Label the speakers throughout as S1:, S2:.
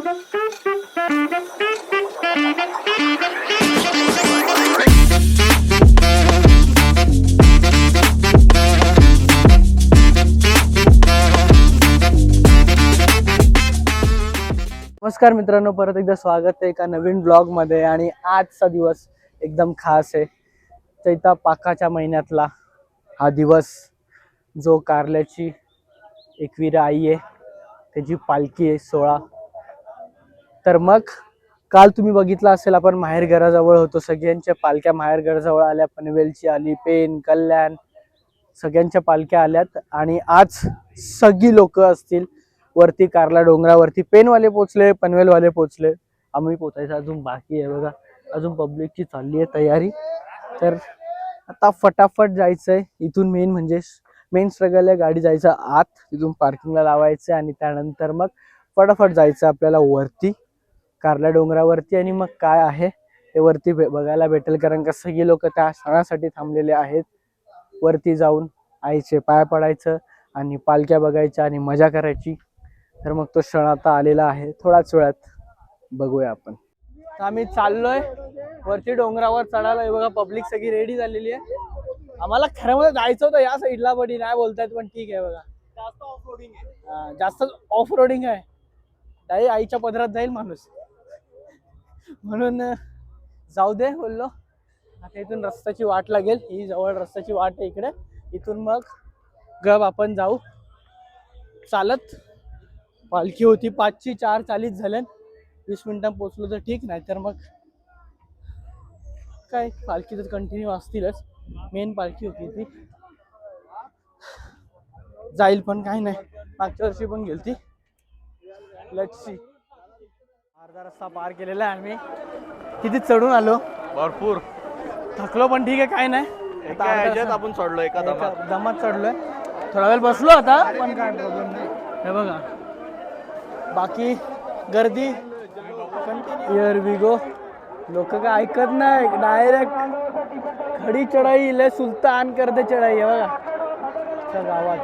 S1: नमस्कार मित्रांनो, परत एकदा स्वागत आहे एका नवीन ब्लॉग मध्ये। आणि आजचा दिवस एकदम खास आहे। चैता पाकाच्या महिन्यातला हा दिवस, जो कारल्याची एकवीर आई आहे त्याची पालखी आहे 16। तर मग काल तुम्ही बघितलं असेल, आपण माहेर घराजवळ होतो, सगळ्यांच्या पालख्या माहेर घराजवळ आल्या। पनवेलची आली, पेन, कल्याण, सगळ्यांच्या पालख्या आल्यात। आणि आज सगळी लोक असतील वरती कारला डोंगरावरती। पेनवाले पोचले, पनवेलवाले पोचले, आम्ही पोचायचं अजून बाकी आहे बघा। अजून पब्लिकची चालली आहे तयारी। तर आता फटाफट जायचंय इथून। मेन स्ट्रगल आहे गाडी जायचं आत, तिथून पार्किंगला लावायचं आणि त्यानंतर मग फटाफट जायचं आपल्याला वरती कारला डोंगरावरती। आणि मग काय आहे ते वरती बघायला भेटेल, कारण का सगळी लोक त्या सणासाठी थांबलेले आहेत। वरती जाऊन आईचे पाय पडायचं आणि पालख्या बघायच्या आणि मजा करायची। तर मग तो क्षण आता आलेला आहे, थोड्याच वेळात बघूया आपण। आम्ही चाललोय वरती डोंगरावर चढायला। बघा पब्लिक सगळी रेडी झालेली आहे। आम्हाला खरं मध्ये जायचं होतं या साईडला, बडी नाही बोलतायत, पण ठीक आहे बघा। जास्त ऑफ रोडिंग आहे, जास्त ऑफ रोडिंग आहे। ताई आईच्या पदरात जाईल माणूस, म्हणून जाऊ दे बोललो। आता इथून रस्त्याची वाट लागेल, ही जवळ रस्त्याची वाट आहे इकडे। इथून मग गप आपण जाऊ चालत। पालखी होती 5ची 4:40 झाल्यान, 20 मिनिटांत पोहोचलो तर ठीक, नाही तर मग काय पालखी तर कंटिन्यू असतीलच। मेन पालखी होती ती, जाईल पण काय नाही, मागच्या वर्षी पण गेलती। Let's see. अर्धा रस्ता पार केलेला आहे आम्ही, किती चढून आलो,
S2: भरपूर
S1: थकलो पण ठीक आहे, काय नाही।
S2: आपण चढलो एका
S1: दमात चढलोय, थोडा वेळ बसलो आता, पण काय प्रॉब्लेम नाही। हे बघा बाकी गर्दी हियर वी गो। लोक काय ऐकत नाही, डायरेक्ट खडी चढाई ले सुलतान कर दे चढाई आहे बघा गावात।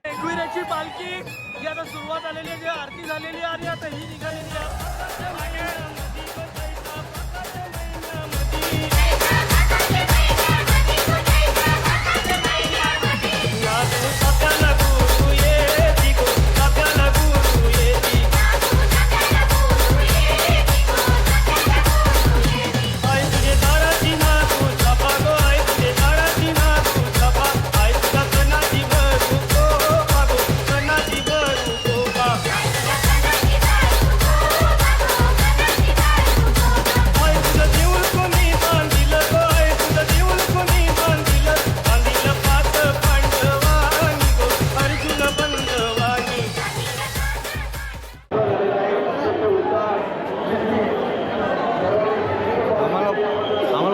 S1: एकविराची पालखी ही आता सुरुवात आलेली आहे, आरती झालेली आहे आणि आता ही निघालेली आहे।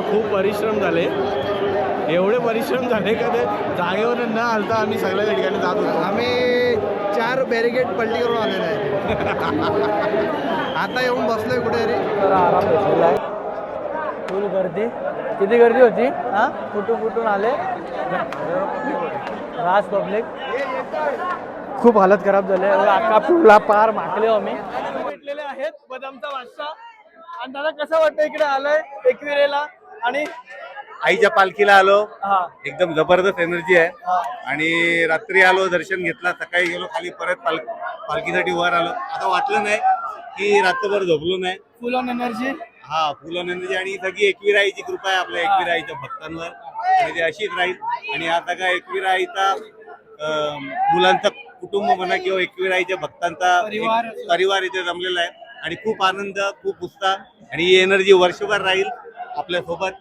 S2: खूप परिश्रम झाले, एवढे परिश्रम झाले का ते जागेवर न आलता आम्ही सगळ्या ठिकाणी जात होतो।
S3: आम्ही 4 बॅरिकेड पलटी करून आलेले आहे। आता येऊन बसलोय कुठे रे,
S1: आराम भेटलेला आहे। फुल गर्दी, किती गर्दी होती हा, कुठून आले, राज पब्लिक खूप हालत खराब झाले। अख्खा पुला पार माकले आम्ही भेटलेले आहेत। बदामचा वाजता आणि दादा कसं वाटतं इकडे आलोय एकविरेला आणि
S4: आईच्या पालखीला आलो।
S1: हा
S4: एकदम जबरदस्त एनर्जी आहे।
S1: हा
S4: आणि रात्री आलो, दर्शन घेतला, सकाळी गेलो खाली, परत पालखीसाठी वर आलो। आता वाटलं नाही की रात्रभर झोपलो नाही,
S1: फुल ऑन एनर्जी।
S4: हा फुल ऑन एनर्जी। आणि सगळी एकवीर आईची कृपा आहे आपल्या एकवीर आईच्या भक्तांवर, आणि ती अशीच राहील। आणि आता काय एकवीर आईचा मुलांचा कुटुंब म्हणा किंवा एकवीर आईच्या भक्तांचा परिवार इथे जमलेला आहे। आणि खूप आनंद, खूप उत्साह, आणि ही एनर्जी वर्षभर राहील आपल्या सोबत।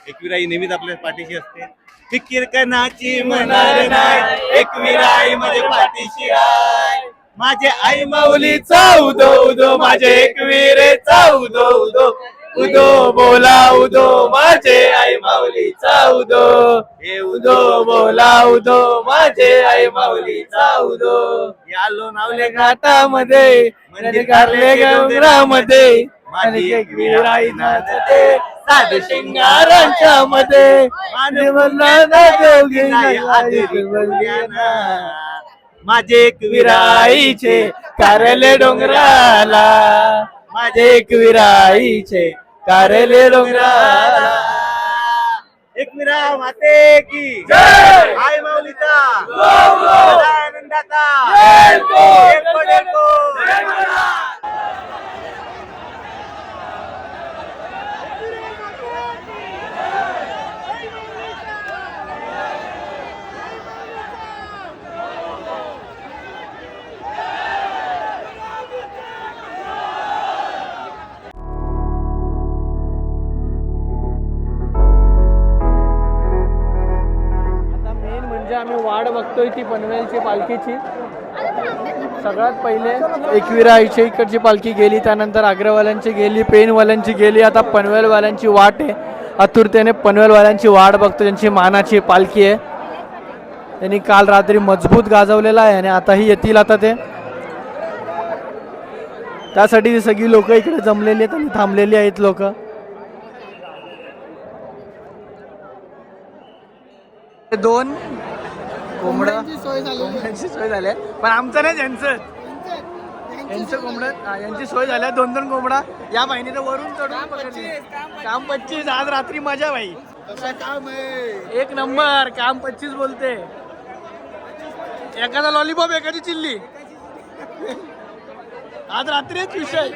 S4: एकवीर आई नेहमीच आपल्या पाठीशी असते। फिकीर कणाची मनार नाही, एकवीर आई माझ्या पाठीशी आहे। माझे आई माऊलीचा उदो उदो माझे एकविरेचा उदो उदो उदो बोला उदो माझे आई माऊलीचा उदो हे उदो बोला उदो माझे आई माऊलीचा उदो यालो नावले घाटामध्ये म्हणजे कारले डोंगरामध्ये माझी एकवीर आई नाचते साधे शिंगारांच्या मध्ये माझे एकवीर आईचे कारले डोंगराला माझे एकवीर आईचे कारले डोंगराला एकवीरा माते की जय आई माऊलीचा आनंदाचा
S1: आम्ही वाट बघतोय ती पनवेलची पालखीची. सगळ्यात पहिले एकविरा आईच्या इकडची पालखी गेली, त्यानंतर आग्रावाल्यांची गेली, पेनवाल्यांची गेली, आता पनवेलवाल्यांची वाट आहे. आतुरतेने पनवेलवाल्यांची वाट बघतो, त्यांची मानाची पालखी आहे. त्यांनी काल रात्री मजबूत गाजवलेला आहे आणि आताही येतील. आता ते त्यासाठी सगळी लोक इकडे जमलेली आहेत आणि थांबलेली आहेत लोक. दोन कोंबड्यांची सोय झाली पण आमचं नाही, यांचं कोंबड्या यांची सोय झाल्या. 2-2 कोंबडा या बहिणीने वरून चढून पकडली. काम 25 आज रात्री मजा भाई. काम आहे एक नंबर. काम 25 बोलते. एखादा लॉलीपॉप एखादी चिल्ली आज रात्रीच विषय.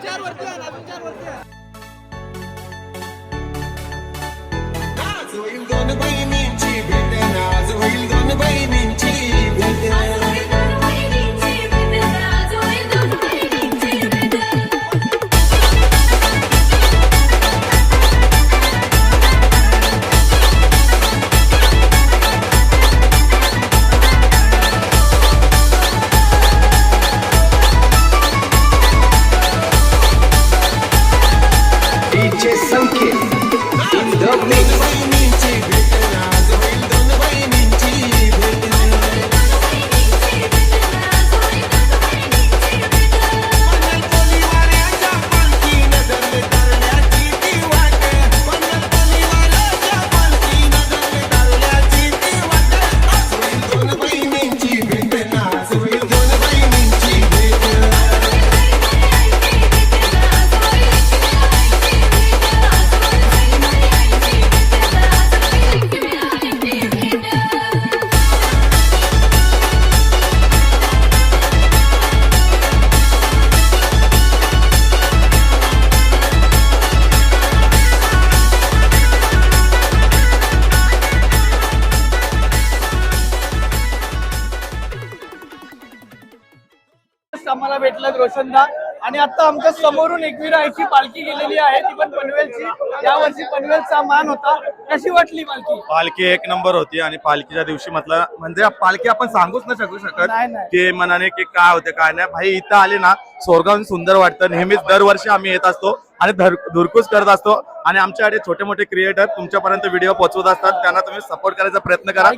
S1: आम्हाला भेटलं रोशनदा आणि आता आमच्या समोरून एकविरा आईची पालखी गेलेली आहे, ती पण पनवेलची. यावर्षी पनवेलचा मान होता. कशी वाटली पालखी?
S2: पालखी एक नंबर होती आणि पालखीच्या दिवशी म्हटलं म्हणजे पालखी आपण सांगूच नाही शकू शकत की मनाने की काय होते काय नाही. भाई इथं आले ना स्वर्गाहून सुंदर वाटतं. नेहमीच दरवर्षी आम्ही येत असतो आणि धुरकूस करत असतो आणि आमच्याकडे छोटे मोठे क्रिएटर तुमच्यापर्यंत व्हिडिओ पोहोचवत असतात. त्यांना तुम्ही सपोर्ट करायचा प्रयत्न करा,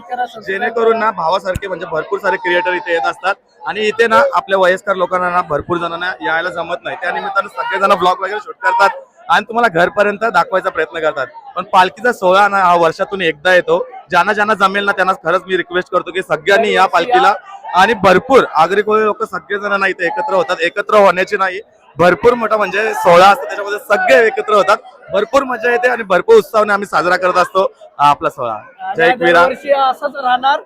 S2: जेणेकरून ना भावासारखे म्हणजे भरपूर सारे क्रिएटर इथे येत असतात. आणि इथे ना आपल्या वयस्कर लोकांना ना भरपूर जणांना यायला जमत नाही, त्या निमित्तानं सगळेजण ब्लॉग वगैरे शूट करतात आणि तुम्हाला घरपर्यंत दाखवायचा प्रयत्न करतात. पण पालखीचा सोहळा ना हा वर्षातून एकदा येतो. ज्यांना जमेल ना त्यांना खरंच मी रिक्वेस्ट करतो की सगळ्यांनी या पालखीला. आणि भरपूर आगरी कोळी लोक सगळेजण ना इथे एकत्र होतात. एकत्र होण्याची नाही, भरपूर मोठा म्हणजे सोहळा असतो, त्याच्यामध्ये सगळे एकत्र होतात. भरपूर मजा येते आणि भरपूर उत्साहाने आम्ही साजरा करत असतो हा आपला सोहळा. जय एकविरा.
S1: असंच राहणार.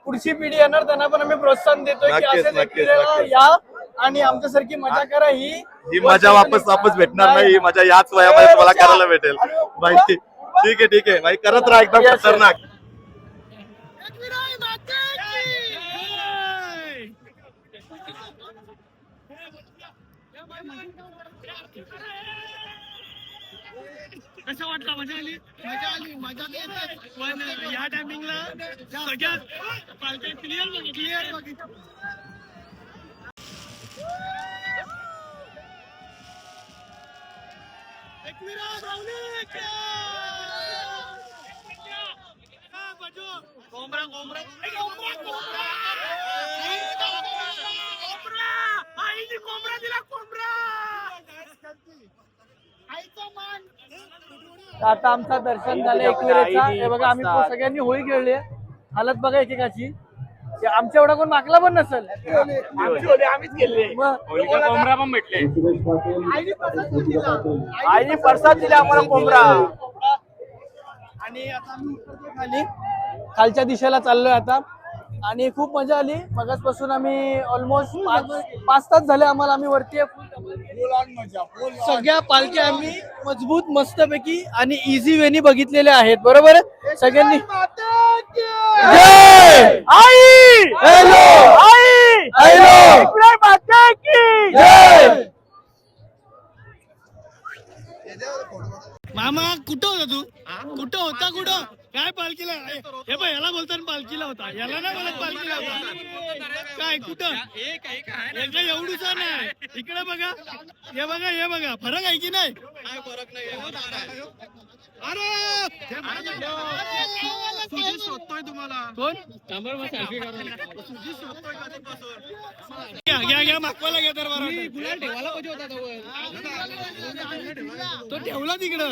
S1: पुढची पिढी येणार त्यांना पण आम्ही प्रोत्साहन देतोय की असेच एकविरेला या आणि आमच्यासारखी मजा करा. ही
S2: मजा वापस भेटणार नाही. ही मजा याच वयामध्ये तुम्हाला करायला भेटेल भाई. ठीक आहे भाई, करत राहा एकदम खतरनाक.
S1: कसं वाटलं? मजा आली. पण या टायमिंगला सगळ्यात क्लिअर बघितलं. आता आमचा दर्शन झालं एकविरेचा. हे बघा आम्ही सगळ्यांनी होळी खेळली. हालत बघा एकेकाची. आमच्या एवढा कोण मागला पण नसेल. आम्हीच खेळले. कोंबडा पण भेटले. आईने प्रसाद दिला आम्हाला कोंबडा. आणि आता आम्ही खालच्या दिशेला चाललोय आता. आणि खूप मजा आली. मगाचपासून आम्ही ऑलमोस्ट 5 तास झाले आम्हाला. आम्ही वरती सगळ्या पालख्या आम्ही मजबूत मस्तपैकी आणि इझी वेनी बघितलेल्या आहेत. बरोबर सगळ्यांनी. आई हॅलो आई हॅलो माता की जय. मामा कुठं होता तू? कुठं होता? कुठं काय पालखीला? हे बघ याला बोलतात पालखीला होता. याला नाही बोलत पालखीला होता. काय कुठं एकदा एवढूसा नाही. इकडे बघा हे बघा हे बघा फरक आहे की नाही? काय फरक नाही. अरे शोधतोय तुम्हाला कोण? घ्या घ्या मागवायला घ्या तर बरोबर ठेवायला पाहिजे होता तो ठेवला तिकडं.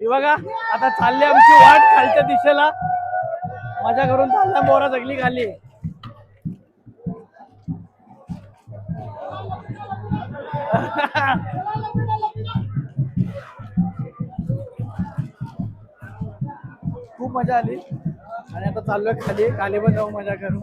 S1: बघा आता चालली आमची वाट खालच्या दिशेला. मजा करून चालला मोरा जगली खाली. खूप मजा आली. आणि आता चाललोय खाली. खाली पण जाऊ मजा करू.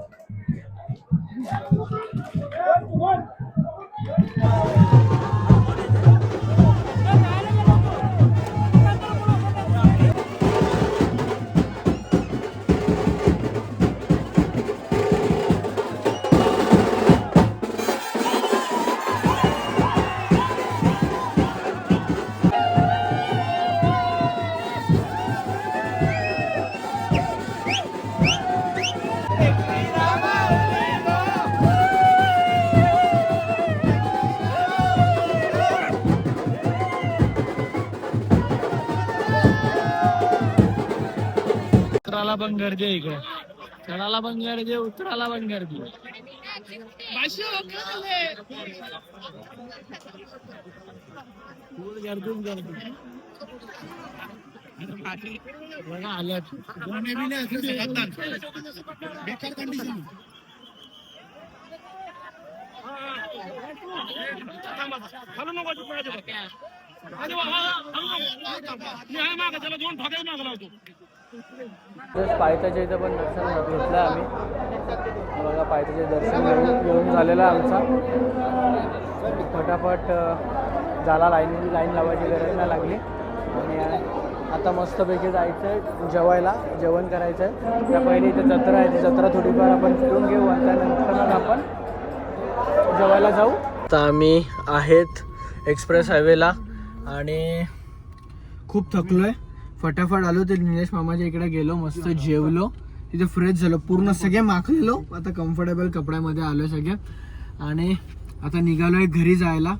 S1: उतराला पण गर्दी आहे इकडे. चढाला पण गर्दी, उतराला पण गर्दी. गर्दीच गर्दी. बघा आल्यात बेकार कंडिशन. पायथ्याच्या इथं पण दर्शन घेतलं आम्ही. बघा पायथ्याचे दर्शन घेऊन झालेलं आमचा. फटाफट झाला. लाईन लावायची गरज नाही लागली. आणि आता मस्तपैकी जायचं आहे जेवायला. जेवण करायचं आहे. त्या पहिले इथे जत्रा आहे. ती जत्रा थोडीफार आपण फिरून घेऊ आणि त्यानंतर आपण जेवायला जाऊ. आता आम्ही आहेत एक्सप्रेस हायवेला आणि खूप थकलोय. फटाफट आलो ते निलेश मामाच्या इकडे गेलो. मस्त जेवलो. तिथे फ्रेश झालो. पूर्ण सगळे माखलेलो. आता कम्फर्टेबल कपड्यामध्ये आलो सगळे. आणि आता निघालोय घरी जायला.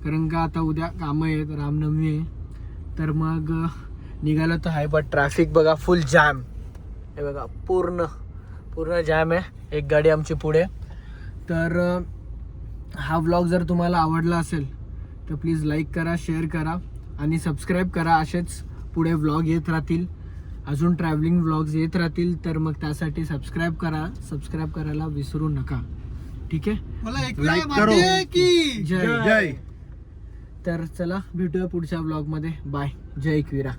S1: कारण का आता उद्या कामं आहेत. रामनवमी आहे. तर मग निघालो तर आहे. बट ट्रॅफिक बघा फुल जॅम. हे बघा पूर्ण जॅम आहे. एक गाडी आमची पुढे. तर हा व्लॉग जर तुम्हाला आवडला असेल तर प्लीज लाईक करा, शेअर करा आणि सबस्क्राईब करा. असेच पुढे व्लॉग येत राहतील. अजून ट्रॅव्हलिंग व्लॉग्स येत राहतील. तर मग त्यासाठी सबस्क्राईब करायला विसरू नका. ठीक आहे. लाईक करो. जय. तर चला भेटूया पुढच्या व्लॉग मध्ये. बाय. जय एकविरा.